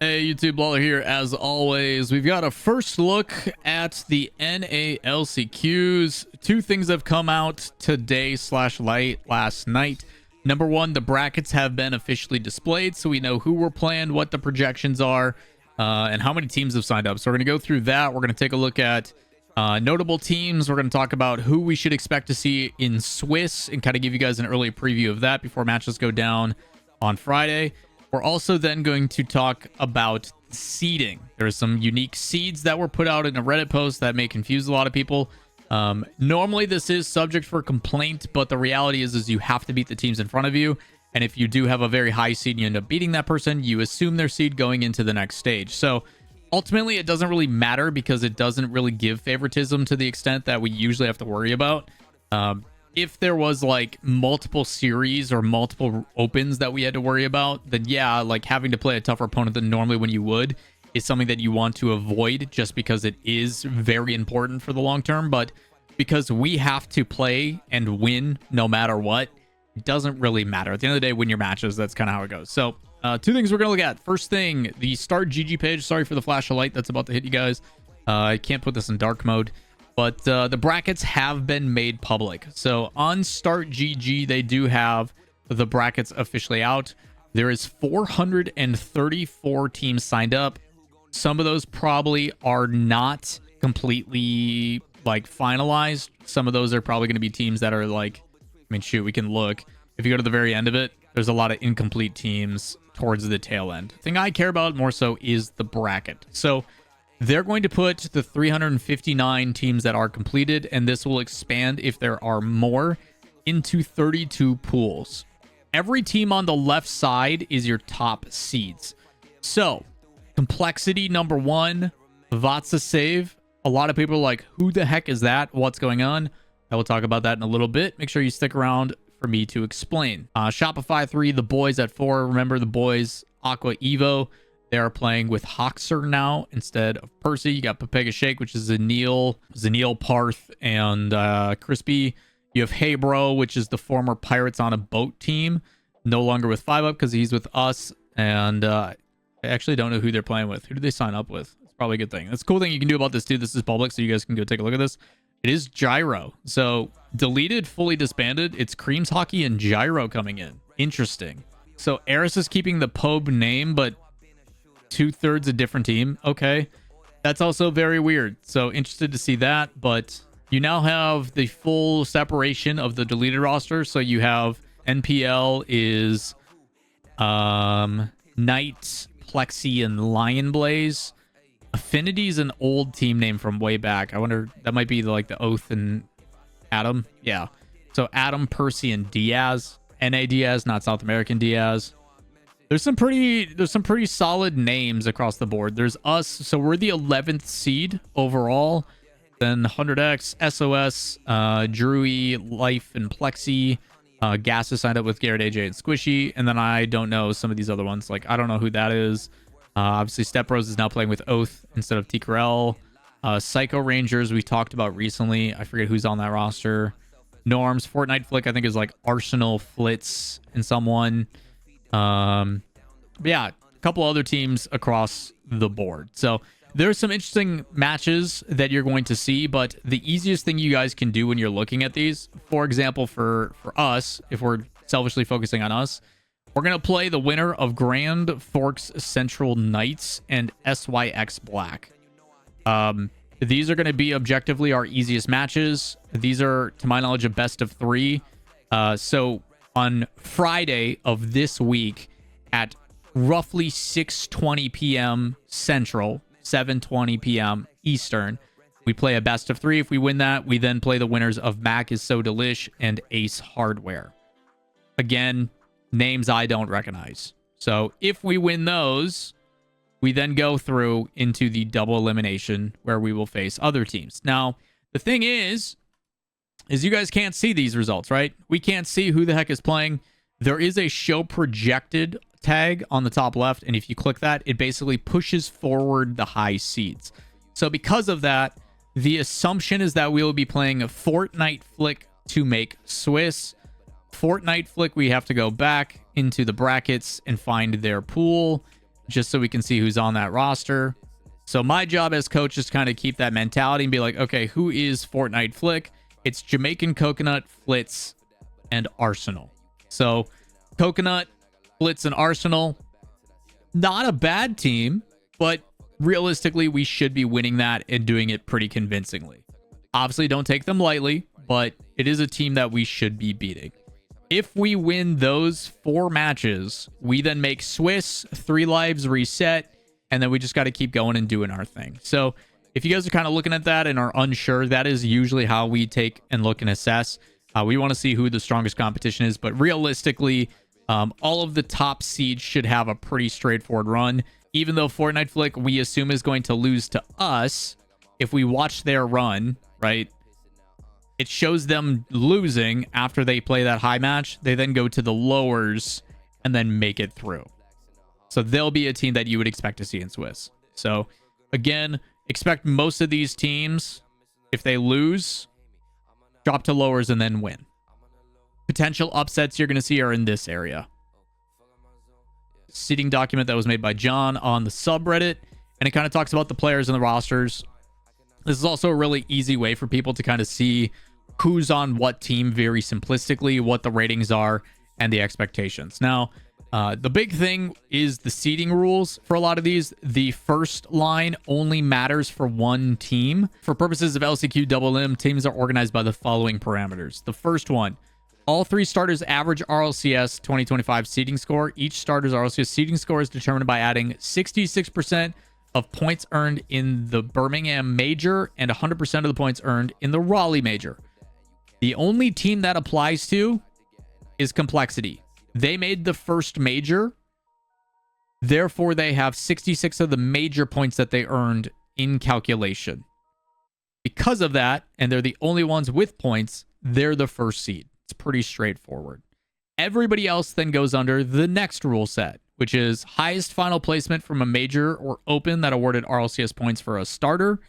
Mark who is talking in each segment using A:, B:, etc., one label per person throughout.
A: Hey YouTube, Lawler here. As always, we've got a first look at the NA LCQs. Two things have come out today / last night. Number one, the brackets have been officially displayed, so we know who we're playing, what the projections are, and how many teams have signed up. So we're going to go through that. We're going to take a look at notable teams. We're going to talk about who we should expect to see in Swiss and kind of give you guys an early preview of that before matches go down on Friday. We're also then going to talk about seeding. There's some unique seeds that were put out in a Reddit post that may confuse a lot of people. Normally this is subject for complaint, but the reality is you have to beat the teams in front of you. And if you do have a very high seed and you end up beating that person, you assume their seed going into the next stage. So ultimately it doesn't really matter because it doesn't really give favoritism to the extent that we usually have to worry about. If there was like multiple series or multiple opens that we had to worry about, then yeah, like having to play a tougher opponent than normally when you would is something that you want to avoid just because it is very important for the long term. But because we have to play and win no matter what, it doesn't really matter. At the end of the day, win your matches. That's kind of how it goes. So two things we're going to look at. First thing, the Start GG page. Sorry for the flash of light that's about to hit you guys. I can't put this in dark mode. But the brackets have been made public. So on Start GG, they do have the brackets officially out. There is 434 teams signed up. Some of those probably are not completely like finalized. Some of those are probably going to be teams that are like, I mean, shoot, we can look. If you go to the very end of it, there's a lot of incomplete teams towards the tail end. The thing I care about more so is the bracket. So they're going to put the 359 teams that are completed, and this will expand if there are more into 32 pools. Every team on the left side is your top seeds. So, complexity number one, Vatsa save. A lot of people are like, who the heck is that? What's going on? I will talk about that in a little bit. Make sure you stick around for me to explain. Shopify 3, the boys at 4. Remember the boys, Aqua Evo. They are playing with Hoxer now instead of Percy. You got Pepega Shake, which is Zanil, Parth, and Crispy. You have Hey Bro, which is the former Pirates on a Boat team. No longer with 5UP because he's with us. And I actually don't know who they're playing with. Who did they sign up with? It's probably a good thing. That's a cool thing you can do about this too. This is public, so you guys can go take a look at this. It is Gyro. So deleted, fully disbanded. It's Creams Hockey and Gyro coming in. Interesting. So Eris is keeping the Pobe name, but 2/3 a different team. Okay, that's also very weird. So interested to see that. But you now have the full separation of the deleted roster. So you have NPL is Knight, Plexi, and Lion Blaze. Affinity is an old team name from way back. I wonder, that might be like the Oath and Adam. Yeah, so Adam, Percy, and Diaz. NA Diaz, not South American Diaz. There's some pretty solid names across the board. There's us, so we're the 11th seed overall. Then 100X, SOS, Drewy, Life, and Plexi. Gas is signed up with Garrett, AJ, and Squishy. And then I don't know some of these other ones. Like, I don't know who that is. Obviously, Step Rose is now playing with Oath instead of TKRL. Psycho Rangers, we talked about recently. I forget who's on that roster. Norms, Fortnite Flick, I think is like Arsenal, Flitz, and someone. But yeah, a couple other teams across the board. So there's some interesting matches that you're going to see, but the easiest thing you guys can do when you're looking at these, for example, for us, if we're selfishly focusing on us, we're going to play the winner of Grand Forks Central Knights and SYX Black. These are going to be objectively our easiest matches. These are, to my knowledge, a best of 3. So on Friday of this week at roughly 6:20 p.m. Central, 7:20 p.m. Eastern, we play a best of 3. If we win that, we then play the winners of Mac is So Delish and Ace Hardware. Again, names I don't recognize. So if we win those, we then go through into the double elimination where we will face other teams. Now, the thing is you guys can't see these results, right? We can't see who the heck is playing. There is a show projected tag on the top left, and if you click that, it basically pushes forward the high seeds. So because of that, the assumption is that we will be playing a Fortnite Flick to make Swiss. Fortnite Flick, we have to go back into the brackets and find their pool. just so we can see who's on that roster. So my job as coach is kind of keep that mentality and be like, okay, who is Fortnite Flick? It's Jamaican Coconut, Flitz, and Arsenal. So Coconut, Flitz, and Arsenal, not a bad team, but realistically, we should be winning that and doing it pretty convincingly. Obviously, don't take them lightly, but it is a team that we should be beating. If we win those 4 matches, we then make Swiss, 3 lives, reset, and then we just got to keep going and doing our thing. So if you guys are kind of looking at that and are unsure, that is usually how we take and look and assess. We want to see who the strongest competition is, but realistically, all of the top seeds should have a pretty straightforward run. Even though Fortnite Flick, we assume, is going to lose to us, if we watch their run, right, it shows them losing after they play that high match. They then go to the lowers and then make it through. So they'll be a team that you would expect to see in Swiss. So again, expect most of these teams, if they lose, drop to lowers and then win. Potential upsets you're going to see are in this area. Seating document that was made by John on the subreddit, and it kind of talks about the players and the rosters. This is also a really easy way for people to kind of see who's on what team very simplistically, what the ratings are, and the expectations. Now, the big thing is the seeding rules for a lot of these. The first line only matters for one team. For purposes of LCQ Double M, teams are organized by the following parameters. The first one, all 3 starters' average RLCS 2025 seeding score. Each starter's RLCS seeding score is determined by adding 66% of points earned in the Birmingham Major and 100% of the points earned in the Raleigh Major. The only team that applies to is Complexity. They made the first major, therefore they have 66 of the major points that they earned in calculation. Because of that, and they're the only ones with points, they're the first seed. It's pretty straightforward. Everybody else then goes under the next rule set, which is highest final placement from a major or open that awarded RLCS points for a starter,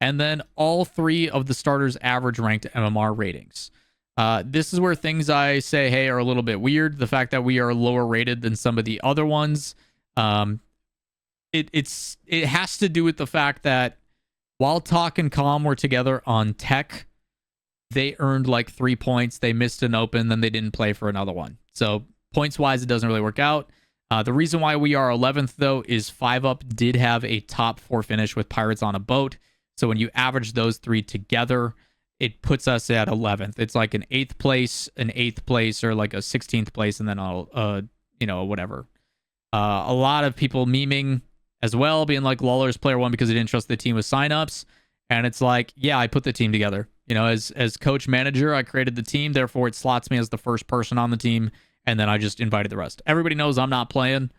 A: and then all 3 of the starters' average ranked MMR ratings. This is where things I say, hey, are a little bit weird. The fact that we are lower rated than some of the other ones, it has to do with the fact that while Talk and Calm were together on Tech, they earned like 3 points. They missed an open, then they didn't play for another one. So points-wise, it doesn't really work out. The reason why we are 11th, though, is 5UP did have a top 4 finish with Pirates on a Boat. So when you average those 3 together, it puts us at 11th. It's like an 8th place, or like a 16th place, and then whatever. A lot of people memeing as well, being like Lawler's player 1 because he didn't trust the team with signups. And it's like, yeah, I put the team together. As coach manager, I created the team. Therefore, it slots me as the first person on the team. And then I just invited the rest. Everybody knows I'm not playing.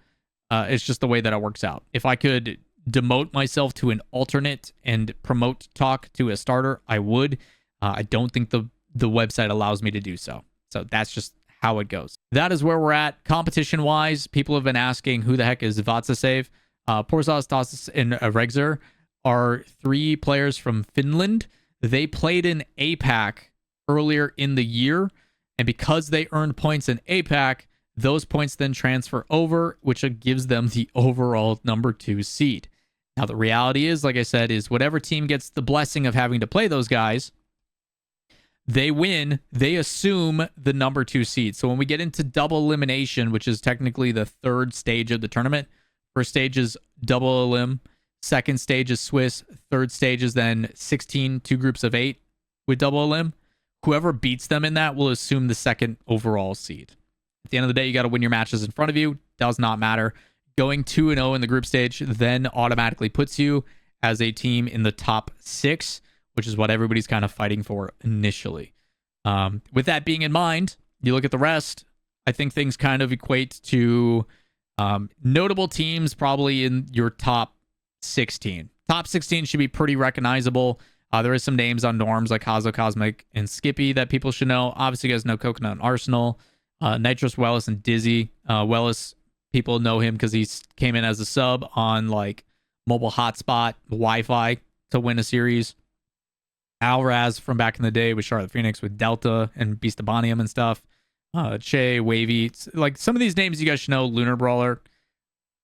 A: It's just the way that it works out. If I could demote myself to an alternate and promote Talk to a starter, I would. I don't think the website allows me to do so. So that's just how it goes. That is where we're at. Competition-wise, people have been asking who the heck is Vatsasav. Porzas, Tasas, and Regzer are 3 players from Finland. They played in APAC earlier in the year, and because they earned points in APAC, those points then transfer over, which gives them the overall number 2 seed. Now, the reality is, like I said, is whatever team gets the blessing of having to play those guys, they win, they assume the number 2 seed. So when we get into double elimination, which is technically the 3rd stage of the tournament, first stage is double elim, second stage is Swiss, 3rd stage is then 16, 2 groups of 8 with double elim. Whoever beats them in that will assume the 2nd overall seed. At the end of the day, you got to win your matches in front of you. Does not matter. Going 2-0 in the group stage then automatically puts you as a team in the top 6, which is what everybody's kind of fighting for initially. With that being in mind, you look at the rest, I think things kind of equate to notable teams probably in your top 16. Top 16 should be pretty recognizable. There is some names on norms like Hazo, Cosmic, and Skippy that people should know. Obviously, you guys know Coconut and Arsenal. Nitros, Wellis, and Dizzy. Wellis, people know him because he came in as a sub on like mobile hotspot, Wi-Fi to win a series. Alraz from back in the day with Charlotte Phoenix with Delta and Beastabanium and stuff. Che, Wavy. Like some of these names you guys should know. Lunar Brawler.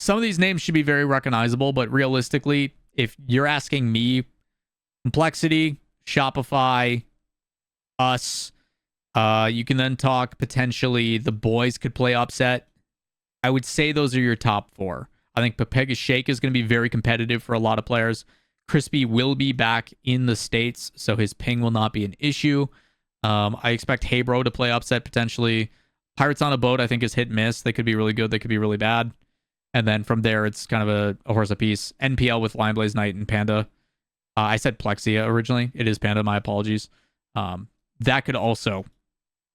A: some of these names should be very recognizable, but realistically, if you're asking me, Complexity, Shopify, us, you can then talk potentially the boys could play upset. I would say those are your top 4. I think Pepega Shake is going to be very competitive for a lot of players. Crispy will be back in the States, so his ping will not be an issue. I expect Heybro to play upset potentially. Pirates on a Boat, I think, is hit and miss. They could be really good. They could be really bad. And then from there, it's kind of a horse apiece. NPL with Lion Blaze Knight and Panda. I said Plexia originally. It is Panda. My apologies. That could also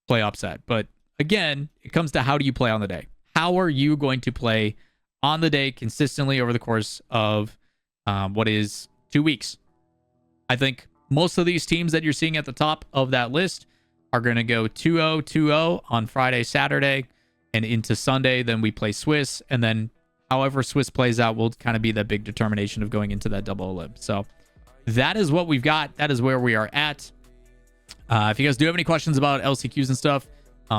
A: play upset. But again, it comes to how do you play on the day? How are you going to play on the day consistently over the course of what is 2 weeks? I think most of these teams that you're seeing at the top of that list are going to go 2-0, 2-0 on Friday, Saturday, and into Sunday. Then we play Swiss, and then however Swiss plays out will kind of be that big determination of going into that double elim. So that is what we've got. That is where we are at. If you guys do have any questions about LCQs and stuff,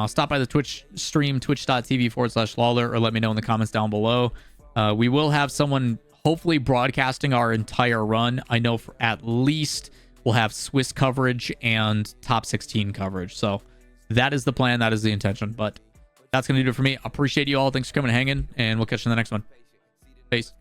A: stop by the Twitch stream, twitch.tv/Lawler, or let me know in the comments down below. We will have someone hopefully broadcasting our entire run. I know for at least we'll have Swiss coverage and top 16 coverage. So that is the plan. That is the intention. But that's going to do it for me. I appreciate you all. Thanks for coming and hanging, and we'll catch you in the next one. Peace.